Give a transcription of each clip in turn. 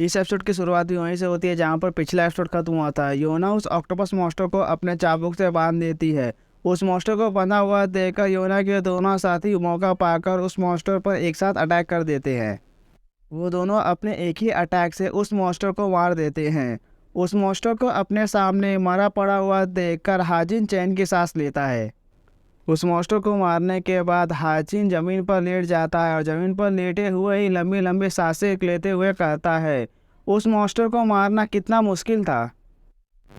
इस एपिसोड की शुरुआत भी वहीं से होती है जहां पर पिछला एपिसोड खत्म हुआ था। योना उस ऑक्टोपस मॉन्स्टर को अपने चाबुक से बांध देती है। उस मॉन्स्टर को बंधा हुआ देखकर योना के दोनों साथी मौका पाकर उस मॉन्स्टर पर एक साथ अटैक कर देते हैं। वो दोनों अपने एक ही अटैक से उस मॉन्स्टर को मार देते हैं। उस मॉन्स्टर को अपने सामने मरा पड़ा हुआ देखकर हाजिन चैन की सांस लेता है। उस मॉन्स्टर को मारने के बाद हाजिन ज़मीन पर लेट जाता है और ज़मीन पर लेटे हुए ही लंबी लंबी सांसें लेते हुए कहता है, उस मॉन्स्टर को मारना कितना मुश्किल था।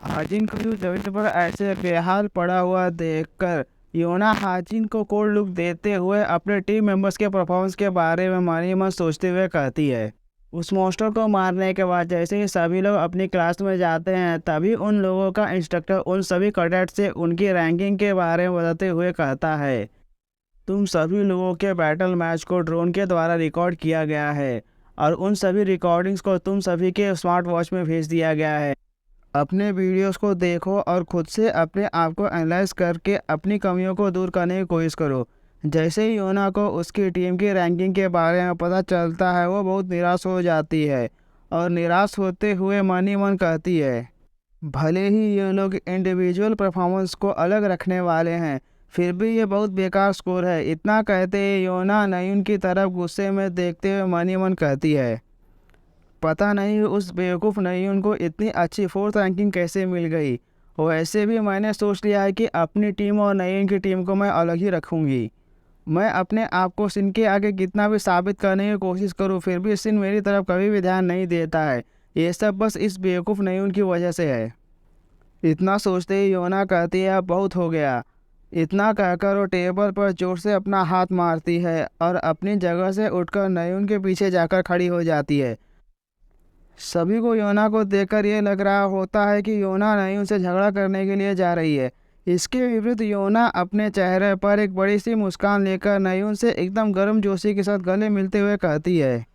हाजिन को ज़मीन पर ऐसे बेहाल पड़ा हुआ देखकर योना हाजिन को कोल्ड लुक देते हुए अपने टीम मेंबर्स के परफॉर्मेंस के बारे में मन ही मन सोचते हुए कहती है। उस मॉन्स्टर को मारने के बाद जैसे ही सभी लोग अपनी क्लास में जाते हैं तभी उन लोगों का इंस्ट्रक्टर उन सभी कैडेट से उनकी रैंकिंग के बारे में बताते हुए कहता है, तुम सभी लोगों के बैटल मैच को ड्रोन के द्वारा रिकॉर्ड किया गया है और उन सभी रिकॉर्डिंग्स को तुम सभी के स्मार्ट वॉच में भेज दिया गया है। अपने वीडियोस को देखो और खुद से अपने आप को एनालाइज करके अपनी कमियों को दूर करने की कोशिश करो। जैसे ही योना को उसकी टीम की रैंकिंग के बारे में पता चलता है वो बहुत निराश हो जाती है और निराश होते हुए मन ही मन कहती है, भले ही ये लोग इंडिविजुअल परफॉर्मेंस को अलग रखने वाले हैं फिर भी ये बहुत बेकार स्कोर है। इतना कहते ही योना नयून की तरफ गुस्से में देखते हुए मन ही मन कहती है, पता नहीं उस बेवकूफ़ नयून को इतनी अच्छी फोर्थ रैंकिंग कैसे मिल गई। वैसे भी मैंने सोच लिया है कि अपनी टीम और नयून की टीम को मैं अलग ही रखूँगी। मैं अपने आप को सिन के आगे कितना भी साबित करने की कोशिश करूं फिर भी सिन मेरी तरफ कभी भी ध्यान नहीं देता है। ये सब बस इस बेवकूफ़ नयून की वजह से है। इतना सोचते ही योना कहती है, अब बहुत हो गया। इतना कहकर वो टेबल पर जोर से अपना हाथ मारती है और अपनी जगह से उठकर नयून के पीछे जाकर खड़ी हो जाती है। सभी को योना को देखकर ये लग रहा होता है कि योना नयून से झगड़ा करने के लिए जा रही है। इसके विपरीत योना अपने चेहरे पर एक बड़ी सी मुस्कान लेकर नयून से एकदम गर्मजोशी के साथ गले मिलते हुए कहती है,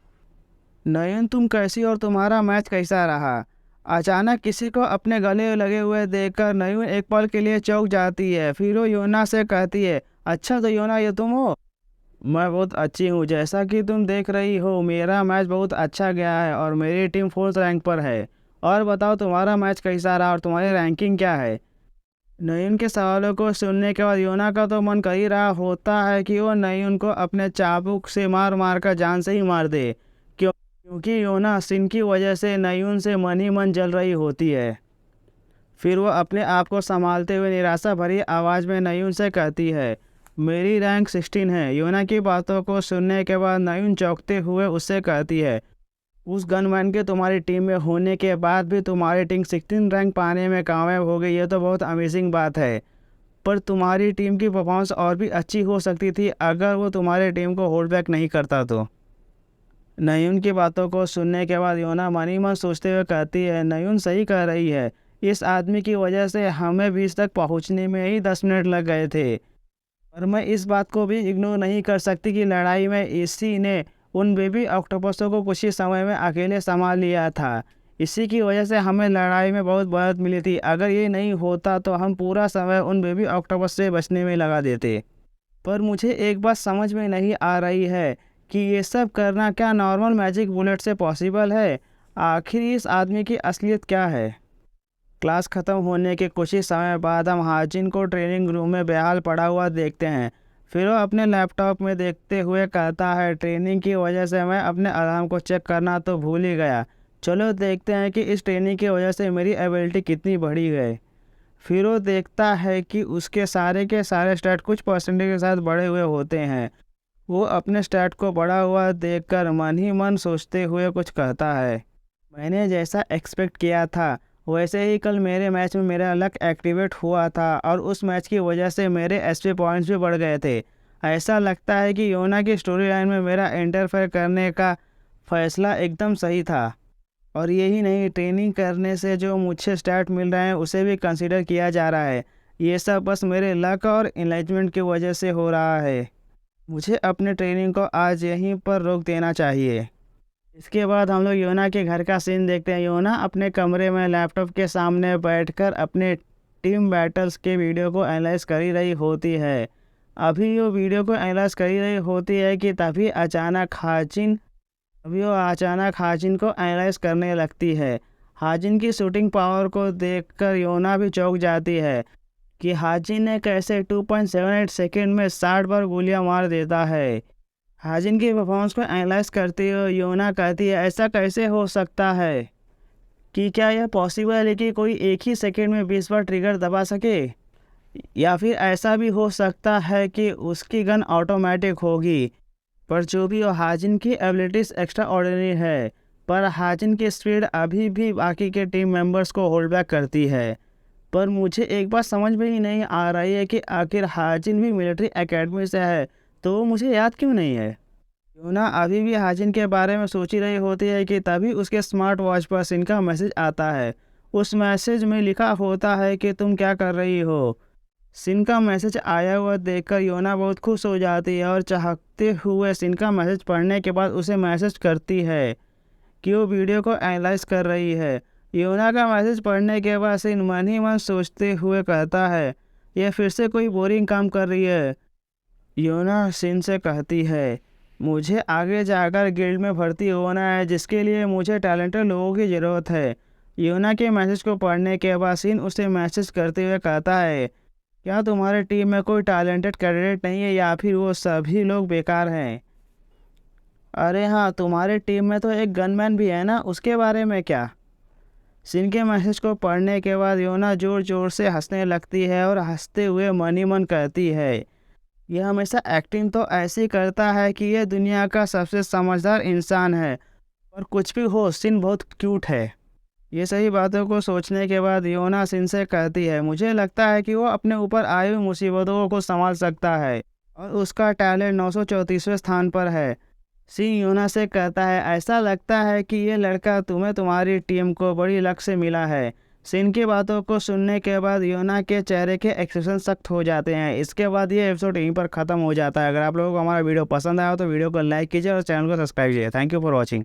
नयून तुम कैसी और तुम्हारा मैच कैसा रहा। अचानक किसी को अपने गले लगे हुए देखकर नयून एक पल के लिए चौंक जाती है। फिर वो योना से कहती है, अच्छा तो योना ये तुम हो। मैं बहुत अच्छी हूँ, जैसा कि तुम देख रही हो मेरा मैच बहुत अच्छा गया है और मेरी टीम फोर्थ रैंक पर है। और बताओ तुम्हारा मैच कैसा रहा और तुम्हारी रैंकिंग क्या है। नयून के सवालों को सुनने के बाद योना का तो मन कर ही रहा होता है कि वो नयून को अपने चाबुक से मार मार कर जान से ही मार दे, क्योंकि योना सिन की वजह से नयून से मन ही मन जल रही होती है। फिर वो अपने आप को संभालते हुए निराशा भरी आवाज़ में नयून से कहती है, मेरी रैंक 16 है। योना की बातों को सुनने के बाद नयून चौंकते हुए उससे कहती है, उस गनमैन के तुम्हारी टीम में होने के बाद भी तुम्हारी टीम 16 रैंक पाने में कामयाब हो गई, ये तो बहुत अमेजिंग बात है। पर तुम्हारी टीम की परफॉर्मेंस और भी अच्छी हो सकती थी अगर वो तुम्हारी टीम को होल्ड बैक नहीं करता तो। नयून की बातों को सुनने के बाद योना मन ही मन सोचते हुए कहती है, नयून सही कह रही है। इस आदमी की वजह से हमें बीच तक पहुंचने में ही 10 मिनट लग गए थे। पर मैं इस बात को भी इग्नोर नहीं कर सकती कि लड़ाई में इसी ने उन बेबी ऑक्टोपसों को कुछ ही समय में अकेले संभाल लिया था। इसी की वजह से हमें लड़ाई में बहुत मदद मिली थी। अगर ये नहीं होता तो हम पूरा समय उन बेबी ऑक्टोपस से बचने में लगा देते। पर मुझे एक बात समझ में नहीं आ रही है कि ये सब करना क्या नॉर्मल मैजिक बुलेट से पॉसिबल है। आखिर इस आदमी की असलियत क्या है। क्लास ख़त्म होने के कुछ ही समय बाद हम हाजिन को ट्रेनिंग रूम में बेहाल पड़ा हुआ देखते हैं। फिर वो अपने लैपटॉप में देखते हुए कहता है, ट्रेनिंग की वजह से मैं अपने अलार्म को चेक करना तो भूल ही गया। चलो देखते हैं कि इस ट्रेनिंग की वजह से मेरी एबिलिटी कितनी बढ़ी है। फिर वो देखता है कि उसके सारे के सारे स्टैट कुछ परसेंटेज के साथ बढ़े हुए होते हैं। वो अपने स्टैट को बढ़ा हुआ देखकर मन ही मन सोचते हुए कुछ कहता है, मैंने जैसा एक्सपेक्ट किया था वैसे ही कल मेरे मैच में मेरा लक एक्टिवेट हुआ था और उस मैच की वजह से मेरे एसपी पॉइंट्स भी बढ़ गए थे। ऐसा लगता है कि योना की स्टोरी लाइन में मेरा इंटरफेयर करने का फैसला एकदम सही था। और यही नहीं, ट्रेनिंग करने से जो मुझे स्टैट मिल रहे हैं उसे भी कंसिडर किया जा रहा है। ये सब बस मेरे लक और एनलाइटमेंट की वजह से हो रहा है। मुझे अपने ट्रेनिंग को आज यहीं पर रोक देना चाहिए। इसके बाद हम लोग योना के घर का सीन देखते हैं। योना अपने कमरे में लैपटॉप के सामने बैठकर अपने टीम बैटल्स के वीडियो को एनालाइज कर ही रही होती है। अभी वो वीडियो को एनालाइज कर ही रही होती है कि तभी अचानक हाजिन अभी वो अचानक हाजिन को एनालाइज करने लगती है। हाजिन की शूटिंग पावर को देखकर योना भी चौंक जाती है कि हाजिन ने कैसे 2.78 सेकंड में 60 बार गोलियां मार देता है। हाजिन की परफॉर्मेंस को एनालाइज करते हुए योना कहती है, ऐसा कैसे हो सकता है कि क्या यह पॉसिबल है कि कोई एक ही सेकंड में 20 बार ट्रिगर दबा सके, या फिर ऐसा भी हो सकता है कि उसकी गन ऑटोमेटिक होगी। पर जो भी हो, हाजिन की एबिलिटीज एक्स्ट्रा ऑर्डिनरी है, पर हाजिन की स्पीड अभी भी बाकी के टीम मेंबर्स को होल्ड बैक करती है। पर मुझे एक बात समझ में ही नहीं आ रही है कि आखिर हाजिन भी मिलिट्री एकेडमी से है, तो वो मुझे याद क्यों नहीं है। यूना अभी भी हाजिन के बारे में सोच ही रही होती है कि तभी उसके स्मार्ट वॉच पर सिन का मैसेज आता है। उस मैसेज में लिखा होता है कि तुम क्या कर रही हो। सिन का मैसेज आया हुआ देखकर योना बहुत खुश हो जाती है और चाहते हुए सिन का मैसेज पढ़ने के बाद उसे मैसेज करती है कि वो वीडियो को एनालाइज कर रही है। योना का मैसेज पढ़ने के बाद सिन मन ही मन सोचते हुए कहता है, यह फिर से कोई बोरिंग काम कर रही है। योना सिन से कहती है, मुझे आगे जाकर गिल्ड में भर्ती होना है, जिसके लिए मुझे टैलेंटेड लोगों की ज़रूरत है। योना के मैसेज को पढ़ने के बाद सिन उसे मैसेज करते हुए कहता है, क्या तुम्हारी टीम में कोई टैलेंटेड कैंडिडेट नहीं है, या फिर वो सभी लोग बेकार हैं। अरे हाँ, तुम्हारी टीम में तो एक गनमैन भी है ना, उसके बारे में क्या। सिन के मैसेज को पढ़ने के बाद योना जोर जोर से हंसने लगती है और हंसते हुए मन ही मन कहती है, यह हमेशा एक्टिंग तो ऐसी करता है कि यह दुनिया का सबसे समझदार इंसान है। और कुछ भी हो, सिन बहुत क्यूट है। ये सही बातों को सोचने के बाद योना सिन से कहती है, मुझे लगता है कि वो अपने ऊपर आई हुई मुसीबतों को संभाल सकता है और उसका टैलेंट 934वें स्थान पर है। सिन योना से कहता है, ऐसा लगता है कि ये लड़का तुम्हें तुम्हारी टीम को बड़ी लक से मिला है। सिन की बातों को सुनने के बाद योना के चेहरे के एक्सप्रेशन सख्त हो जाते हैं। इसके बाद ये एपिसोड यहीं पर ख़त्म हो जाता है। अगर आप लोगों को हमारा वीडियो पसंद आया हो तो वीडियो को लाइक कीजिए और चैनल को सब्सक्राइब कीजिए। Thank you for watching.